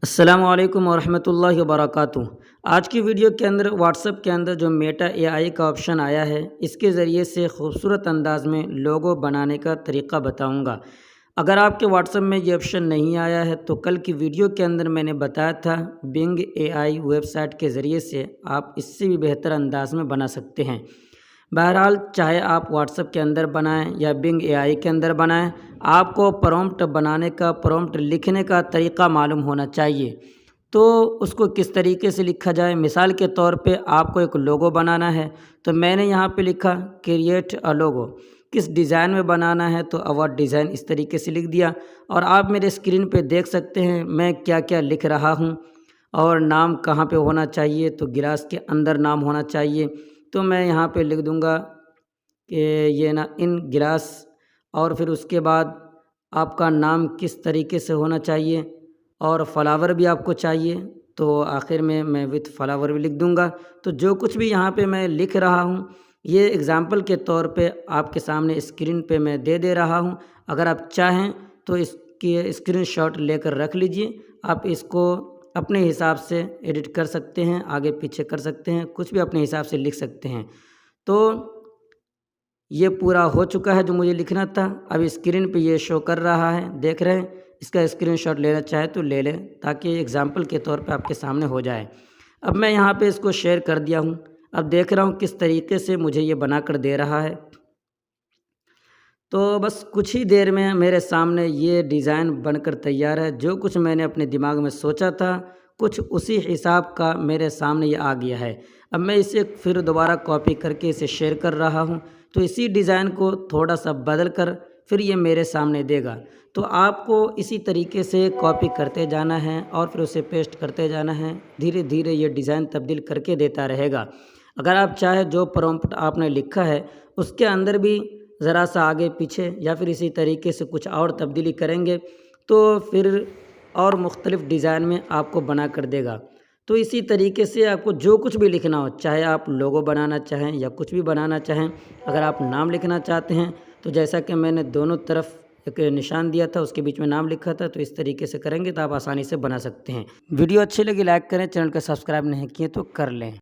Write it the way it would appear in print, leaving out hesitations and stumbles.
अस्सलामुअलैकुम वरहमतुल्लाहि वबरकातुहू। आज की वीडियो के अंदर व्हाट्सएप के अंदर जो मेटा एआई का ऑप्शन आया है, इसके ज़रिए से खूबसूरत अंदाज़ में लोगो बनाने का तरीक़ा बताऊंगा। अगर आपके व्हाट्सएप में ये ऑप्शन नहीं आया है तो कल की वीडियो के अंदर मैंने बताया था बिंग एआई वेबसाइट के ज़रिए से आप इससे भी बेहतर अंदाज़ में बना सकते हैं। बहरहाल चाहे आप व्हाट्सएप के अंदर बनाएं या बिंग एआई के अंदर बनाएं, आपको प्रॉम्प्ट बनाने का, प्रॉम्प्ट लिखने का तरीक़ा मालूम होना चाहिए। तो उसको किस तरीके से लिखा जाए, मिसाल के तौर पे आपको एक लोगो बनाना है तो मैंने यहाँ पे लिखा क्रिएट अ लोगो। किस डिज़ाइन में बनाना है तो अवर डिज़ाइन इस तरीके से लिख दिया। और आप मेरे स्क्रीन पे देख सकते हैं मैं क्या क्या लिख रहा हूँ। और नाम कहाँ पे होना चाहिए तो गिलास के अंदर नाम होना चाहिए। तो मैं यहाँ पे लिख दूँगा कि ये ना इन गिलास। और फिर उसके बाद आपका नाम किस तरीके से होना चाहिए और फ्लावर भी आपको चाहिए तो आखिर में मैं विथ फ्लावर भी लिख दूँगा। तो जो कुछ भी यहाँ पे मैं लिख रहा हूँ ये एग्ज़ाम्पल के तौर पे आपके सामने स्क्रीन पे मैं दे रहा हूँ। अगर आप चाहें तो इसकी स्क्रीनशॉट लेकर रख लीजिए। आप इसको अपने हिसाब से एडिट कर सकते हैं, आगे पीछे कर सकते हैं, कुछ भी अपने हिसाब से लिख सकते हैं। तो ये पूरा हो चुका है जो मुझे लिखना था। अब स्क्रीन पे ये शो कर रहा है, देख रहे हैं। इसका स्क्रीनशॉट लेना चाहे तो ले लें ताकि एग्ज़ाम्पल के तौर पे आपके सामने हो जाए। अब मैं यहाँ पे इसको शेयर कर दिया हूँ। अब देख रहा हूँ किस तरीके से मुझे ये बना कर दे रहा है। तो बस कुछ ही देर में मेरे सामने ये डिज़ाइन बनकर तैयार है। जो कुछ मैंने अपने दिमाग में सोचा था कुछ उसी हिसाब का मेरे सामने ये आ गया है। अब मैं इसे फिर दोबारा कॉपी करके इसे शेयर कर रहा हूँ तो इसी डिज़ाइन को थोड़ा सा बदल कर फिर ये मेरे सामने देगा। तो आपको इसी तरीके से कॉपी करते जाना है और फिर उसे पेस्ट करते जाना है। धीरे धीरे ये डिज़ाइन तब्दील करके देता रहेगा। अगर आप चाहे जो प्रॉम्प्ट आपने लिखा है उसके अंदर भी ज़रा सा आगे पीछे या फिर इसी तरीके से कुछ और तब्दीली करेंगे तो फिर और मुख्तलिफ़ डिज़ाइन में आपको बना कर देगा। तो इसी तरीके से आपको जो कुछ भी लिखना हो, चाहे आप लोगो बनाना चाहें या कुछ भी बनाना चाहें, अगर आप नाम लिखना चाहते हैं तो जैसा कि मैंने दोनों तरफ एक निशान दिया था उसके बीच में नाम लिखा था तो इस तरीके से करेंगे तो आप आसानी से बना सकते हैं। वीडियो अच्छी लगी लाइक करें, चैनल को सब्सक्राइब नहीं किए तो कर लें।